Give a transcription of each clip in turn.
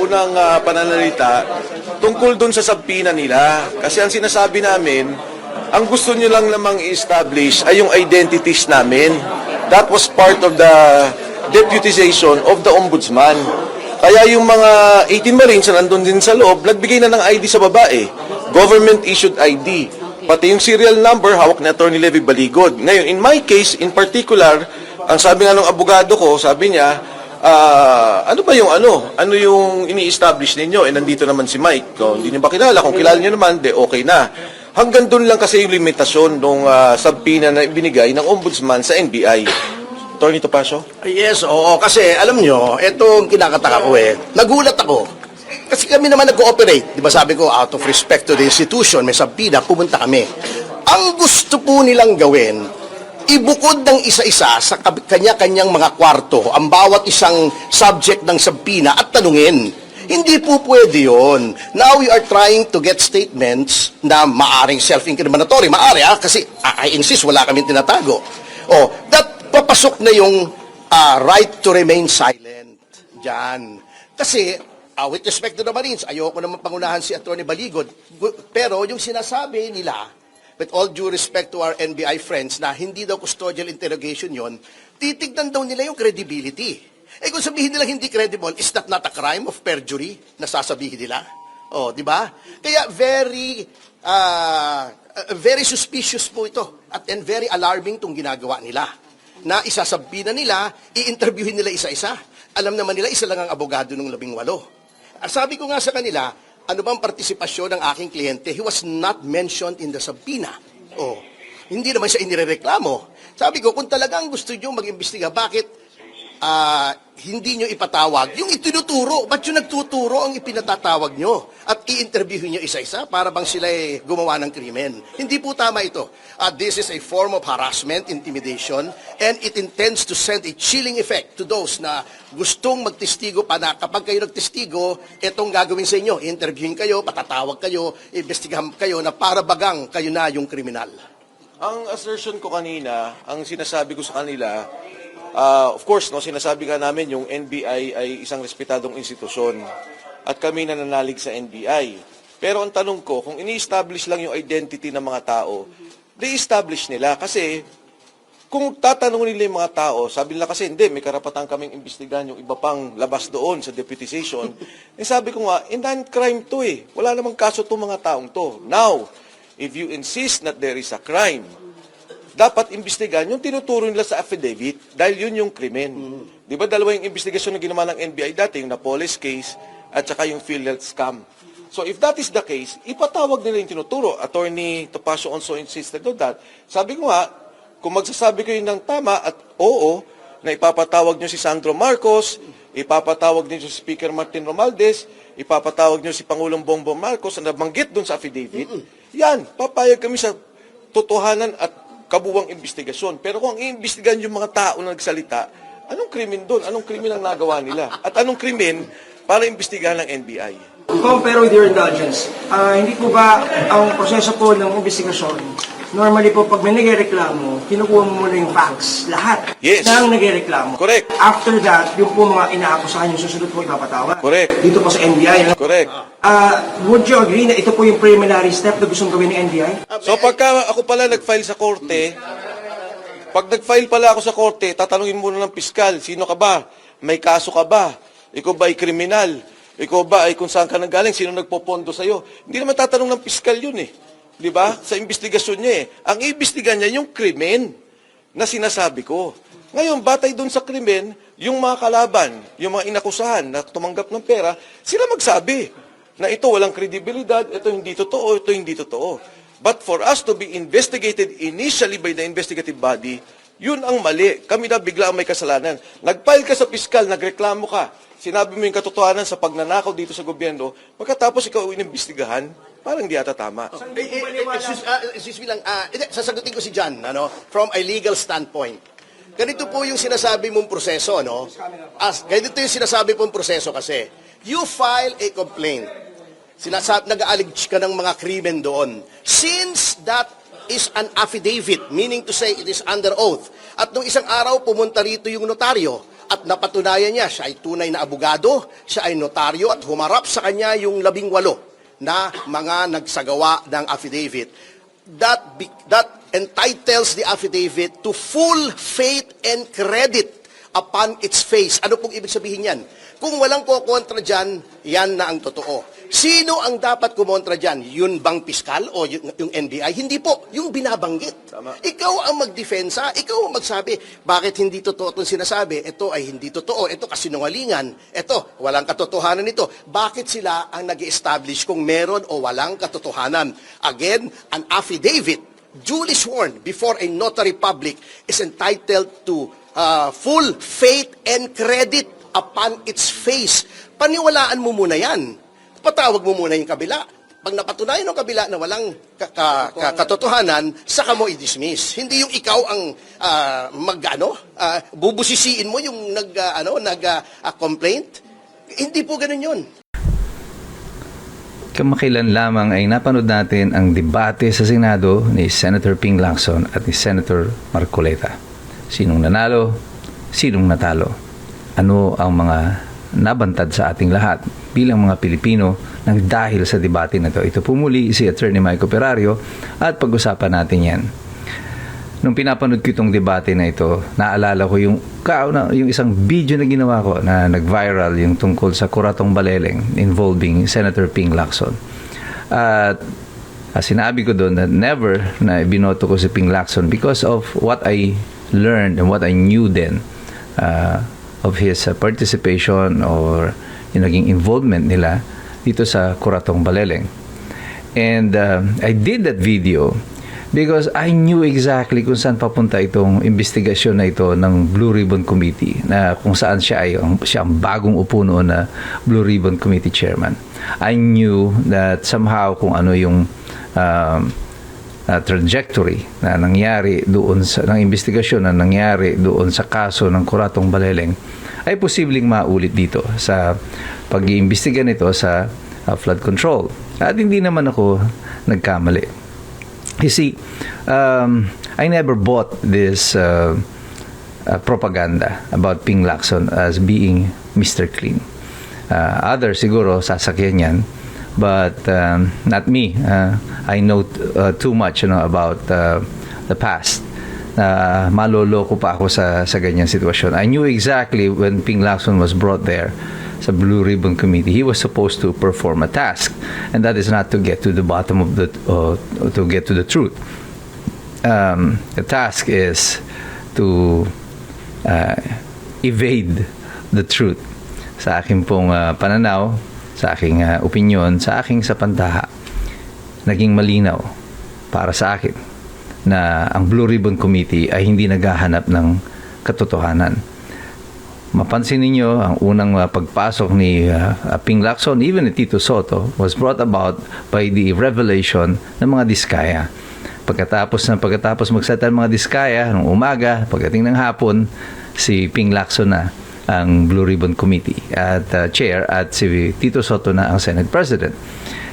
unang pananalita tungkol dun sa sabpina nila. Kasi ang sinasabi namin, ang gusto nyo lang namang i-establish ay yung identities namin. That was part of the deputization of the Ombudsman. Kaya yung mga 18 Marines na nandun din sa loob, nagbigay na ng ID sa babae. Government-issued ID. Pati yung serial number, hawak na Attorney Levy Baligod. Ngayon, in my case, in particular, ang sabi nga ng abogado ko, sabi niya, ano ba yung ano yung ini-establish ninyo? Eh, nandito naman si Mike. So, hindi niyo ba kilala? Kung kilala niyo naman, okay na. Hanggang doon lang kasi yung limitasyon ng subpoena na binigay ng Ombudsman sa NBI. Attorney Topacio? Yes, oo. Kasi alam nyo, itong kinakataka ko nagulat ako. Kasi kami naman nag-cooperate. Di ba sabi ko, out of respect to the institution, may subpoena, pumunta kami. Ang gusto po nilang gawin, ibukod ng isa-isa sa kanya-kanyang mga kwarto ang bawat isang subject ng subpoena at tanungin. Hindi po pwede yun. Now we are trying to get statements na maaring self-incriminatory. Maari kasi I insist, wala kami tinatago. That papasok na yung right to remain silent dyan. Kasi, with respect to the Marines, ayoko naman pangunahan si Atty. Baligod, pero yung sinasabi nila, with all due respect to our NBI friends, na hindi daw custodial interrogation yon, titignan daw nila yung credibility. Kung sabihin nila hindi credible, is that not a crime of perjury na sasabihin nila? Di ba? Kaya very suspicious po ito and very alarming itong ginagawa nila. Na isasabihin na nila, i-interviewin nila isa-isa. Alam naman nila, isa lang ang abogado ng 18. Sabi ko nga sa kanila, ano bang partisipasyon ng aking kliyente? He was not mentioned in the subpoena. Hindi naman siya inirereklamo. Sabi ko, kung talagang gusto nyo mag-imbestiga, bakit hindi nyo ipatawag? Yung itinuturo, ba't yung nagtuturo ang ipinatatawag nyo? At i-interviewin nyo isa-isa para bang sila gumawa ng krimen? Hindi po tama ito. This is a form of harassment, intimidation, and it intends to send a chilling effect to those na gustong magtestigo pa na kapag kayo nagtestigo, itong gagawin sa inyo. I-interviewin kayo, patatawag kayo, imbestigahan kayo na para bagang kayo na yung kriminal. Ang assertion ko kanina, ang sinasabi ko sa kanila, of course, sinasabi nga namin yung NBI ay isang respetadong institusyon at kami nananalig sa NBI. Pero ang tanong ko, kung ini-establish lang yung identity ng mga tao, de-establish nila. Kasi kung tatanungin nila yung mga tao, sabi nila kasi hindi, may karapatan kaming imbestigahan yung iba pang labas doon sa deputization. Sabi ko nga, non-crime to Wala namang kaso itong mga taong to. Now, if you insist that there is a crime, dapat imbestigahan yung tinuturo nila sa affidavit dahil yun yung krimen. Di ba dalawa yung investigasyon na ginawa ng NBI dati, yung Napoles case at saka yung PhilHealth scam. So if that is the case, ipatawag nila yung tinuturo. Attorney Topacio also insisted on that. Sabi ko nga, kung magsasabi kayo ng tama at oo, na ipapatawag nyo si Sandro Marcos, ipapatawag nyo si Speaker Martin Romualdez, ipapatawag nyo si Pangulong Bongbong Marcos na nabanggit dun sa affidavit, yan, papayag kami sa totohanan at kabuwang investigasyon. Pero kung iimbestigahan yung mga tao na nagsalita, anong krimen doon? Anong krimen ang nagawa nila? At anong krimen para imbestigahan ng NBI? Compare with your indulgence, hindi po ba ang proseso po ng investigasyon, normally po pag may nagreklamo, kinukuha mo muna yung facts, lahat ng nagreklamo. Correct. After that, yung po mga inaakusahan yung susunod po ipapatawag. Correct. Dito po sa NBI. Correct. Would you agree na ito po yung preliminary step na gustong gawin ng NBI? So pagka ako pala nag-file sa korte, pag nag-file pala ako sa korte, tatanungin muna ng piskal, sino ka ba? May kaso ka ba? Ikaw ba ay kriminal? Ikaw ba ay kung saan ka nanggaling? Sino nagpopondo sa'yo? Hindi naman tatanong ng piskal yun Di ba? Sa investigasyon niya Ang iimbestigahan niya yung krimen na sinasabi ko. Ngayon, batay doon sa krimen, yung mga kalaban, yung mga inakusahan na tumanggap ng pera, sila magsabi na ito walang kredibilidad, ito hindi totoo, ito hindi totoo. But for us to be investigated initially by the investigative body, yun ang mali. Kami na bigla ang may kasalanan. Nag-file ka sa piskal, nagreklamo ka, sinabi mo yung katotohanan sa pagnanakaw dito sa gobyerno, pagkatapos ikaw inimbestigahan, parang hindi ata tama. Excuse me lang, sasagutin ko si John, from a legal standpoint. Ganito po yung sinasabi mong proseso, ganito yung sinasabi pong proseso kasi. You file a complaint. Nag-aalledge ka ng mga krimen doon. Since that is an affidavit, meaning to say it is under oath, at nung isang araw pumunta rito yung notaryo, at napatunayan niya, siya ay tunay na abogado, siya ay notaryo at humarap sa kanya yung 18 na mga nagsagawa ng affidavit. That entitles the affidavit to full faith and credit upon its face. Ano pong ibig sabihin yan? Kung walang kokontra dyan, yan na ang totoo. Sino ang dapat kumontra dyan? Yun bang piskal o yung NBI? Hindi po. Yung binabanggit. Ikaw ang magdefensa. Ikaw ang magsabi, bakit hindi totoo itong sinasabi? Ito ay hindi totoo. Ito kasinungalingan. Ito, walang katotohanan nito. Bakit sila ang nag-establish kung meron o walang katotohanan? Again, an affidavit duly sworn before a notary public is entitled to full faith and credit upon its face. Paniwalaan mo muna yan. Patawag mo muna yung kabila. Pag napatunayan ng kabila na walang katotohanan, saka mo i-dismiss. Hindi yung ikaw ang bubusisiin mo yung complaint. Hindi po ganun yun. Kamakailan lamang ay napanood natin ang debate sa Senado ni Senator Ping Lacson at ni Senator Marcoleta. Sinong nanalo? Sinong natalo? Ano ang mga nabantad sa ating lahat bilang mga Pilipino nang dahil sa debate na ito? Ito po muli si Attorney Mike Operario at pag-usapan natin yan. Nung pinapanood ko itong debate na ito, naalala ko yung isang video na ginawa ko na nag-viral yung tungkol sa Kuratong Baleleng involving Senator Ping Lacson. At sinabi ko doon na never na binoto ko si Ping Lacson because of what I learned and what I knew then of his participation or yung naging involvement nila dito sa Kuratong Baleleng. And I did that video because I knew exactly kung saan papunta itong investigasyon na ito ng Blue Ribbon Committee, na kung saan siya ang bagong upo noon na Blue Ribbon Committee chairman. I knew that somehow kung ano yung trajectory na nangyari doon ng investigasyon na nangyari doon sa kaso ng Kuratong Baleleng ay posibleng maulit dito sa pag-iimbestiga nito sa flood control. At hindi naman ako nagkamali. You see, I never bought this propaganda about Ping Lacson as being Mr. Clean. Others siguro sasakyan yan, but not me. I know too much about the past. Maloloko pa ako sa ganyang sitwasyon. I knew exactly when Ping Lacson was brought there sa Blue Ribbon Committee, he was supposed to perform a task, and that is not to get to the bottom of to get to the truth. The task is to evade the truth. Sa aking pong pananaw, sa aking opinion, sa aking sapantaha, naging malinaw para sa akin na ang Blue Ribbon Committee ay hindi naghahanap ng katotohanan. Mapansin ninyo, ang unang pagpasok ni Ping Lacson, even ni Tito Soto, was brought about by the revelation ng mga diskaya. Pagkatapos magsalita ng mga diskaya, nung umaga, pagdating ng hapon, si Ping Lacson na ang Blue Ribbon Committee at chair, at si Tito Soto na ang Senate President.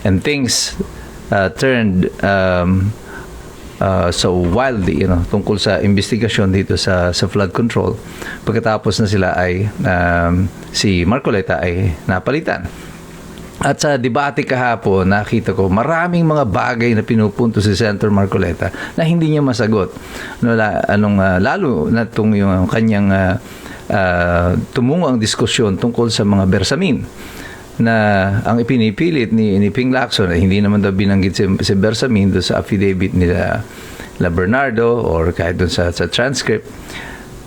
And things turned so wildly, tungkol sa investigasyon dito sa flood control. Pagkatapos na sila ay si Marcoleta ay napalitan. At sa debate kahapon, nakita ko maraming mga bagay na pinupunto si Senator Marcoleta na hindi niya masagot. Lalo na yung kanyang tumungo ang diskusyon tungkol sa mga bersamin, na ang ipinipilit ni Ping Lacson ay hindi naman daw binanggit si Bersamin doon sa affidavit nila Bernardo or kahit doon sa transcript.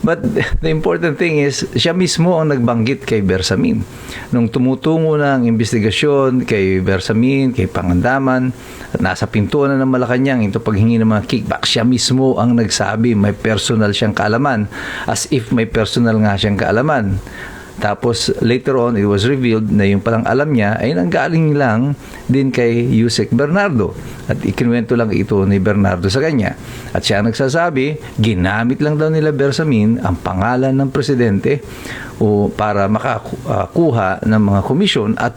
But the important thing is, siya mismo ang nagbanggit kay Bersamin. Nung tumutungo na ang investigasyon kay Bersamin, kay Pangandaman, at nasa pintuan na ng Malacanang, ito paghingi ng mga kickback, siya mismo ang nagsabi may personal siyang kaalaman, as if may personal nga siyang kaalaman. Tapos later on, it was revealed na yung palang alam niya ay nanggaling lang din kay Yusek Bernardo. At ikinuwento lang ito ni Bernardo sa kanya. At siya nagsasabi, ginamit lang daw nila Bersamin ang pangalan ng presidente para makakuha ng mga komisyon at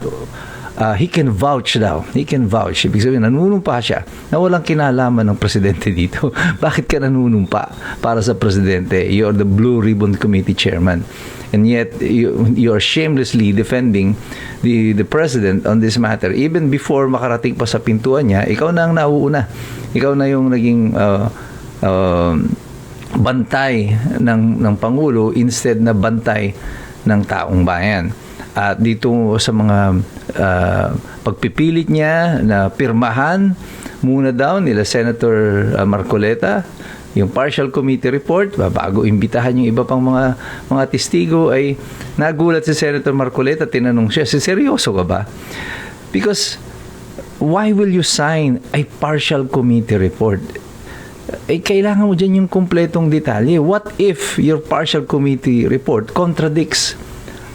he can vouch daw. He can vouch. Ibig sabihin, nanunumpa siya na walang kinalaman ng presidente dito. Bakit ka nanunumpa para sa presidente? You're the Blue Ribbon Committee chairman. And yet, you are shamelessly defending the president on this matter. Even before makarating pa sa pintuan niya, ikaw na ang nauuna. Ikaw na yung naging bantay ng Pangulo instead na bantay ng taong bayan. At dito sa mga pagpipilit niya na pirmahan muna daw nila Senator Marcoleta yung partial committee report, bago imbitahan yung iba pang mga testigo, ay nagulat si Senator Marcoleta, tinanong siya, seryoso ka ba? Because why will you sign a partial committee report? Kailangan mo dyan yung kumpletong detalye. What if your partial committee report contradicts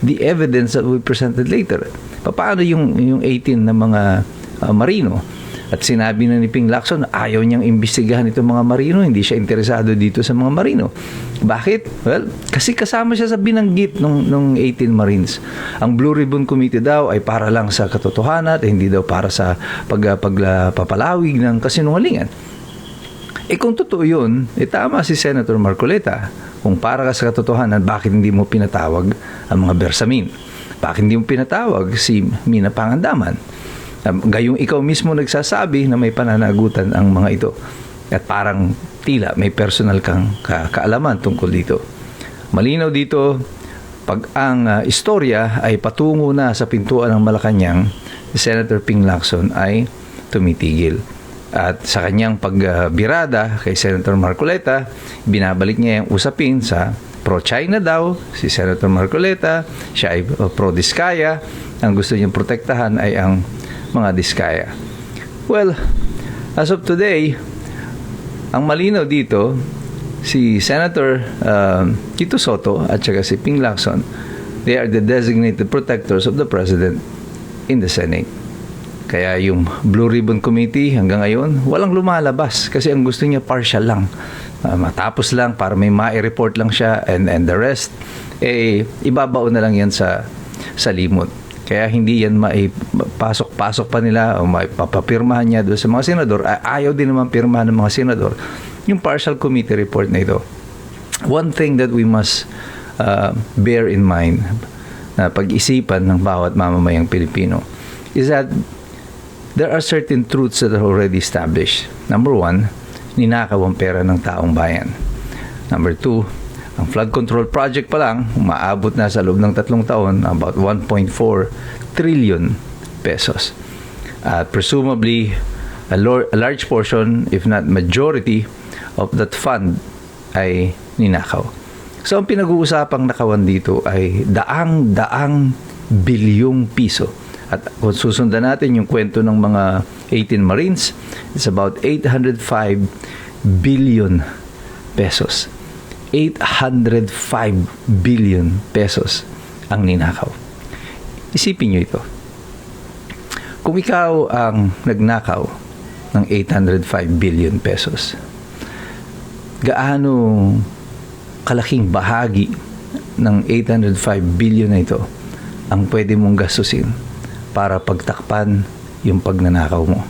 the evidence that we presented later? Paano yung 18 na mga marino? At sinabi na ni Ping Lacson, ayaw niyang imbestigahan itong mga marino, hindi siya interesado dito sa mga marino. Bakit? Well, kasi kasama siya sa binanggit ng 18 Marines. Ang Blue Ribbon Committee daw ay para lang sa katotohanan at hindi daw para sa pagpapalawig ng kasinungalingan. Kung totoo yun, tama si Senator Marcoleta. Kung para ka sa katotohanan, bakit hindi mo pinatawag ang mga Bersamin? Bakit hindi mo pinatawag si Mina Pangandaman? Gayong ikaw mismo nagsasabi na may pananagutan ang mga ito. At parang tila may personal kang kaalaman tungkol dito. Malinaw dito, pag ang istorya ay patungo na sa pintuan ng Malacanang, si Senator Ping Lacson ay tumitigil. At sa kanyang pagbirada kay Senator Marcoleta, binabalik niya yung usapin sa pro-China daw, si Senator Marcoleta, siya ay pro-Diskaya. Ang gusto niyang protektahan ay ang mga Diskaya. Well, as of today, ang malinaw dito, si Senator Tito Soto at saka si Ping Lacson, they are the designated protectors of the President in the Senate. Kaya yung Blue Ribbon Committee hanggang ngayon, walang lumalabas kasi ang gusto niya partial lang. Matapos lang para may ma-report lang siya and the rest, ibabaon na lang yan sa limot. Kaya hindi yan maipasok-pasok pa nila o maipapapirmahan niya doon sa mga senador. Ayaw din naman pirmahan ng mga senador yung partial committee report na ito. One thing that we must bear in mind na pag-isipan ng bawat mamamayang Pilipino is that there are certain truths that are already established. Number one, ninakaw ang pera ng taong bayan. Number two, ang flood control project pa lang, umaabot na sa loob ng 3 taon, about 1.4 trillion pesos. At presumably, a large portion, if not majority, of that fund ay ninakaw. So, ang pinag-uusapang nakawan dito ay daang bilyong piso. At kung susundan natin yung kwento ng mga 18 Marines, it's about 805 billion pesos. 805 billion pesos ang ninakaw. Isipin nyo ito. Kung ikaw ang nagnakaw ng 805 billion pesos, gaano kalaking bahagi ng 805 billion na ito ang pwede mong gastusin para pagtakpan yung pagnanakaw mo?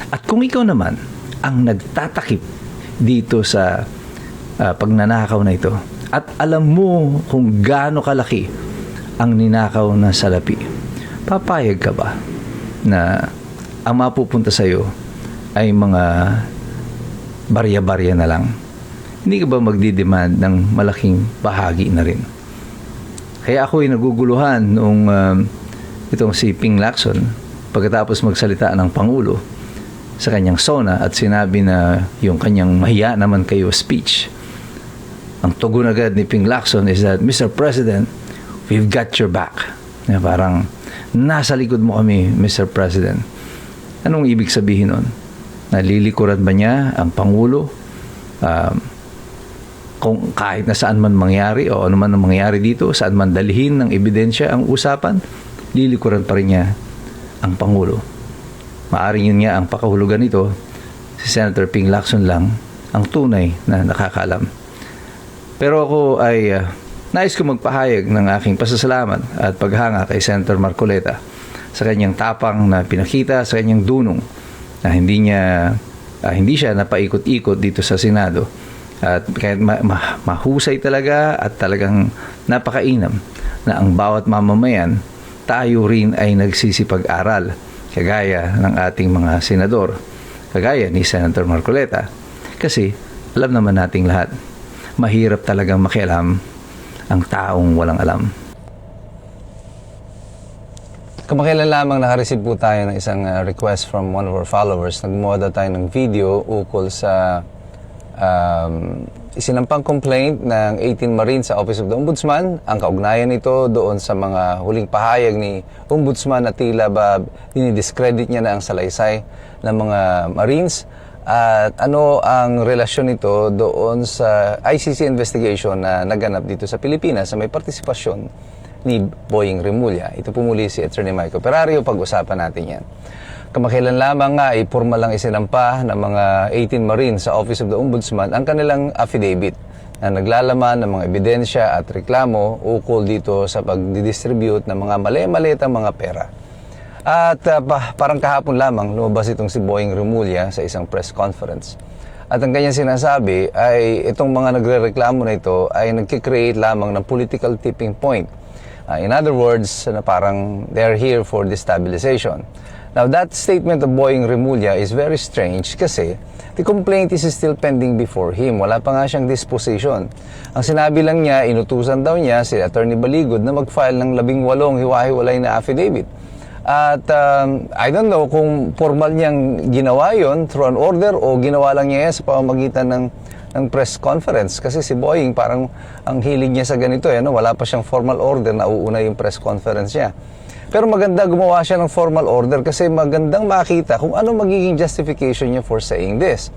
At kung ikaw naman ang nagtatakip dito sa pagnanakaw na ito at alam mo kung gaano kalaki ang ninakaw na salapi, papayag ka ba na ang mapupunta sa'yo ay mga barya-barya na lang? Hindi ka ba magdidemand ng malaking bahagi na rin? Kaya ako'y naguguluhan noong itong si Ping Lacson pagkatapos magsalita ng Pangulo sa kanyang SONA at sinabi na yung kanyang mahiya naman kayo speech. Ang tugon agad ni Ping Lacson is that, Mr. President, we've got your back. Na parang, nasa likod mo kami, Mr. President. Anong ibig sabihin nun? Nalilikuran ba niya ang Pangulo? Kung kahit na saan man mangyari o ano man ang mangyari dito, saan man dalhin ng ebidensya ang usapan, lilikuran pa rin niya ang Pangulo. Maaring yun nga ang pakahulugan nito, si Senator Ping Lacson lang ang tunay na nakakaalam. Pero ako ay nais ko magpahayag ng aking pasasalamat at paghanga kay Senator Marcoleta sa kanyang tapang na pinakita, sa kanyang dunong na hindi siya napaikot-ikot dito sa Senado. At kahit mahusay talaga at talagang napakainam na ang bawat mamamayan, tayo rin ay nagsisipag-aral, kagaya ng ating mga senador, kagaya ni Senator Marcoleta. Kasi alam naman nating lahat, mahirap talagang makialam ang taong walang alam. Kamakailan lamang nakareceive po tayo ng isang request from one of our followers. Nagmuha daw tayo ng video ukol sa isinampang complaint ng 18 Marines sa Office of the Ombudsman. Ang kaugnayan nito doon sa mga huling pahayag ni Ombudsman na tila ba dinidiscredit niya na ang salaysay ng mga Marines. At ano ang relasyon nito doon sa ICC investigation na naganap dito sa Pilipinas sa may partisipasyon ni Boying Remulla. Ito po muli si Attorney Michael Perario, pag-usapan natin yan. Kamakailan lamang nga ay formal lang isinampa ng mga 18 Marines sa Office of the Ombudsman ang kanilang affidavit na naglalaman ng mga ebidensya at reklamo ukol dito sa pagdidistribute ng mga mali-malitang mga pera. At parang kahapon lamang lumabas itong si Boying Remulla sa isang press conference. At ang kanyang sinasabi ay itong mga nagrereklamo na ito ay nagkikreate lamang ng political tipping point. In other words, na parang they're here for destabilization. Now, that statement of Boying Remulla is very strange kasi the complaint is still pending before him. Wala pa nga siyang disposition. Ang sinabi lang niya, inutusan daw niya si Attorney Baligod na mag-file ng 18 hiwa-hiwalay na affidavit. At I don't know kung formal niyang ginawa yon through an order o ginawa lang niya yan sa pamamagitan ng press conference. Kasi si Boying parang ang hilig niya sa ganito. Wala pa siyang formal order na uuna yung press conference niya. Pero maganda gumawa siya ng formal order kasi magandang makita kung ano magiging justification niya for saying this.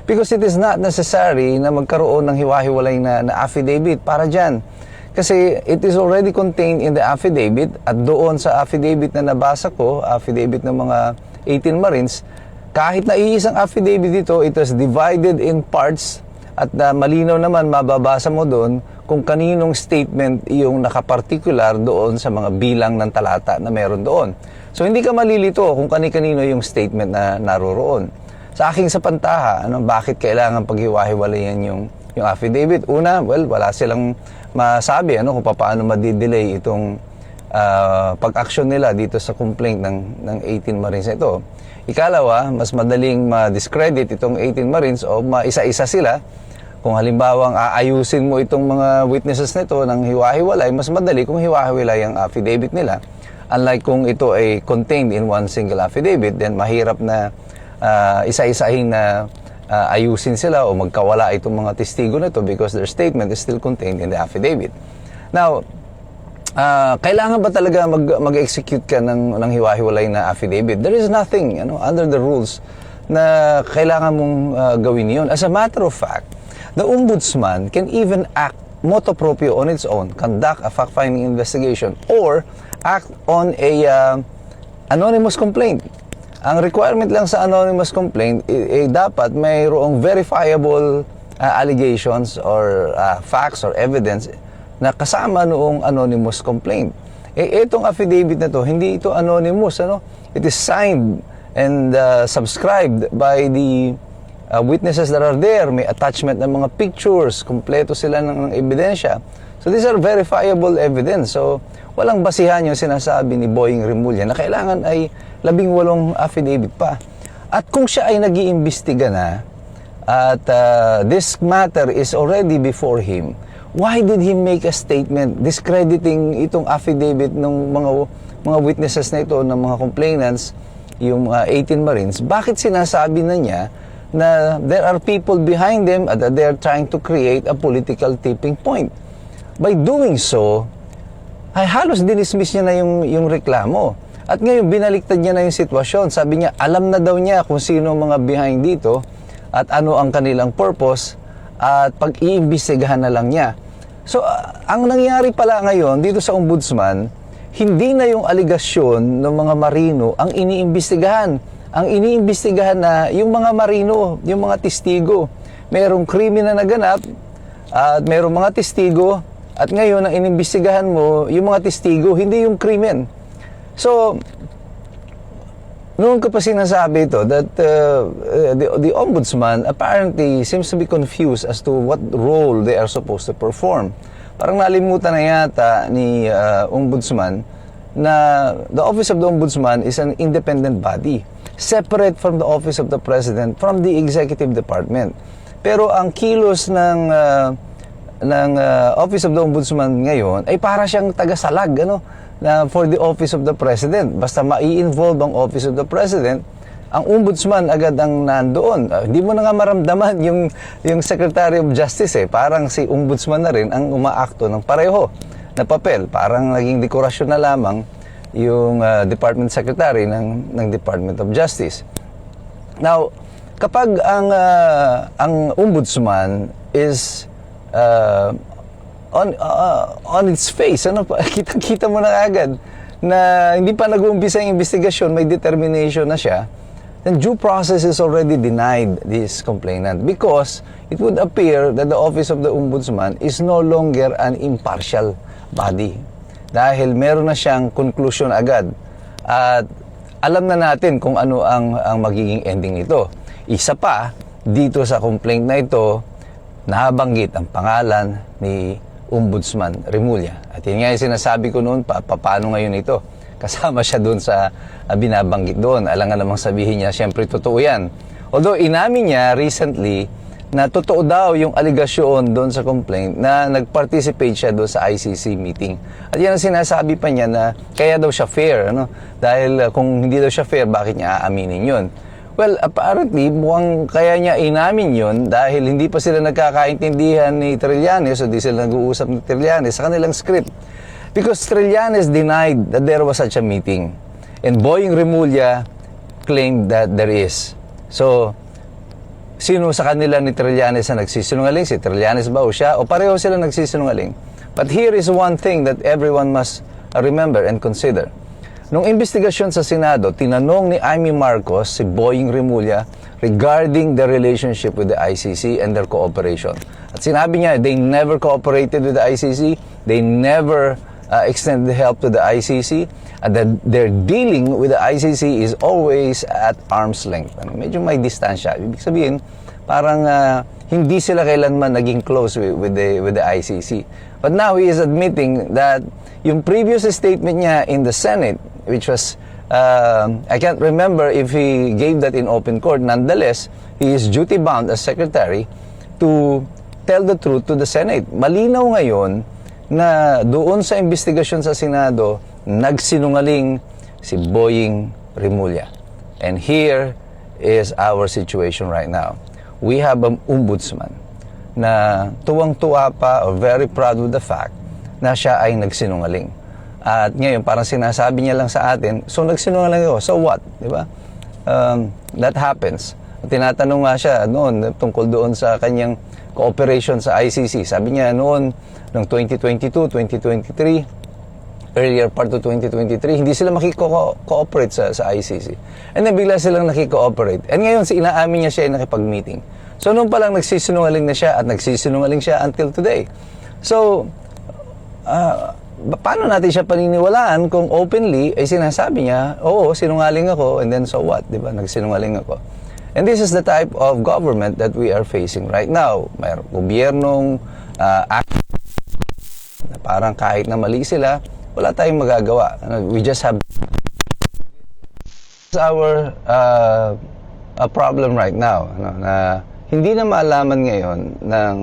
Because it is not necessary na magkaroon ng hiwa-hiwalay na affidavit para dyan. Kasi it is already contained in the affidavit at doon sa affidavit na nabasa ko, affidavit ng mga 18 Marines, kahit na iisang affidavit dito, it was divided in parts at malinaw naman mababasa mo doon kung kaninong statement yung nakapartikular doon sa mga bilang ng talata na meron doon. So hindi ka malilito kung kani-kanino yung statement na naroroon. Sa aking sapantaha, bakit kailangan paghiwa-hiwalayan yung affidavit? Una, wala silang masabi kung paano madidelay itong pag-action nila dito sa complaint ng 18 Marines na ito. Ikalawa, mas madaling ma-discredit itong 18 Marines o maisa-isa sila. Kung halimbawa aayusin mo itong mga witnesses nito ng hiwa-hiwalay, mas madali kung hiwa-hiwalay ang affidavit nila. Unlike kung ito ay contained in one single affidavit, then mahirap na isa-isahin na ayusin sila o magkawala itong mga testigo na ito because their statement is still contained in the affidavit. Now, kailangan ba talaga mag-execute ka ng hiwa-hiwalay na affidavit? There is nothing under the rules na kailangan mong gawin yun. As a matter of fact, the Ombudsman can even act motu proprio on its own, conduct a fact-finding investigation, or act on a anonymous complaint. Ang requirement lang sa anonymous complaint, dapat mayroong verifiable allegations or facts or evidence na kasama noong anonymous complaint. Itong affidavit na to, hindi ito anonymous. It is signed and subscribed by the witnesses that are there. May attachment ng mga pictures, kompleto sila ng ebidensya. So these are verifiable evidence. So walang basihan yung sinasabi ni Boying Remulla na kailangan ay 18 affidavit pa. At kung siya ay nag-iimbestiga na at this matter is already before him, why did he make a statement discrediting itong affidavit ng mga witnesses na ito, ng mga complainants, yung 18 Marines? Bakit sinasabi na niya na there are people behind them at that they are trying to create a political tipping point? By doing so, ay halos dinismiss niya na yung reklamo. At ngayon, binaliktad niya na yung sitwasyon. Sabi niya, alam na daw niya kung sino mga behind dito at ano ang kanilang purpose at pag-iimbestigahan na lang niya. So, ang nangyari pala ngayon dito sa Ombudsman, hindi na yung aligasyon ng mga marino ang iniimbestigahan. Ang iniimbestigahan na yung mga marino, yung mga testigo. Merong krimen na naganap at merong mga testigo at ngayon ang inimbestigahan mo yung mga testigo, hindi yung krimen. So, noon ko pa sinasabi ito that the ombudsman apparently seems to be confused as to what role they are supposed to perform. Parang nalimutan na yata ni ombudsman na the office of the ombudsman is an independent body, separate from the office of the president, from the executive department. Pero ang kilos ng office of the ombudsman ngayon ay para siyang tagasalag na for the office of the president. Basta mai-involve ang office of the president, ang ombudsman agad ang nandoon. Hindi mo na nga maramdaman yung Secretary of Justice Parang si ombudsman na rin ang umaakto ng pareho na papel. Parang naging dekorasyon na lamang yung Department Secretary ng Department of Justice. Now, kapag ang ombudsman is on its face, kita mo na agad na hindi pa nag-uumpisa yung investigasyon, may determination na siya, then due process is already denied this complainant because it would appear that the office of the ombudsman is no longer an impartial body dahil meron na siyang conclusion agad at alam na natin kung ano ang magiging ending nito. Isa pa, dito sa complaint na ito, nabanggit ang pangalan ni Ombudsman Remulla. At yun nga yung sinasabi ko noon, paano ngayon ito? Kasama siya doon sa binabanggit doon. Alam nga namang sabihin niya, siyempre totoo yan. Although inamin niya recently na totoo daw yung aligasyon doon sa complaint na nag-participate siya doon sa ICC meeting. At yan ang sinasabi pa niya na kaya daw siya fair. Dahil kung hindi daw siya fair, bakit niya aaminin yun? Well, apparently, mukhang kaya niya inamin yun dahil hindi pa sila nagkakaintindihan ni Trillanes o di sila nag-uusap ni Trillanes sa kanilang script. Because Trillanes denied that there was such a meeting. And Boying Remulla claimed that there is. So, sino sa kanila ni Trillanes na nagsisinungaling? Si Trillanes ba o siya? O pareho sila nagsisinungaling? But here is one thing that everyone must remember and consider. Nung investigasyon sa Senado, tinanong ni Amy Marcos si Boying Remulla regarding the relationship with the ICC and their cooperation. At sinabi niya, they never cooperated with the ICC, they never extended help to the ICC, and that their dealing with the ICC is always at arm's length. Medyo may distansya. Ibig sabihin, parang hindi sila kailanman naging close with the ICC. But now he is admitting that yung previous statement niya in the Senate, which was, I can't remember if he gave that in open court. Nonetheless, he is duty-bound as secretary to tell the truth to the Senate. Malinaw ngayon na doon sa investigasyon sa Senado, nagsinungaling si Boying Remulla. And here is our situation right now. We have an ombudsman na tuwang-tuwa pa or very proud with the fact na siya ay nagsinungaling. At ngayon, parang sinasabi niya lang sa atin, so nagsinungaling ako, so what? Diba? That happens. At tinatanong nga siya noon tungkol doon sa kanyang cooperation sa ICC. Sabi niya noon, noong 2022, 2023, earlier part of 2023, hindi sila makiko-cooperate sa ICC. And then bigla silang nakiko-cooperate. And ngayon, inaamin niya siya ay nakipag-meeting. So noon pa lang nagsisinungaling na siya at nagsisinungaling siya until today. So, paano natin siya paniniwalaan kung openly ay sinasabi niya, oo, sinungaling ako, and then so what? Diba? Nagsinungaling ako. And this is the type of government that we are facing right now. Mayroong gobyernong na parang kahit na mali sila, wala tayong magagawa. We just have our a problem right now na hindi na maalaman ngayon ng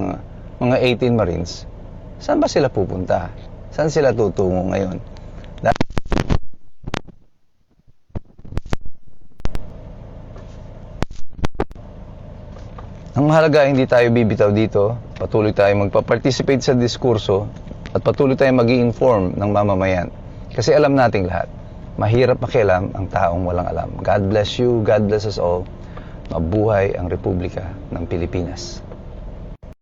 mga 18 Marines saan ba sila pupunta? Saan sila tutungo ngayon? Ang mahalaga, hindi tayo bibitaw dito. Patuloy tayong magpa-participate sa diskurso at patuloy tayong mag-i-inform ng mamamayan. Kasi alam nating lahat, mahirap makialam ang taong walang alam. God bless you, God bless us all. Mabuhay ang Republika ng Pilipinas.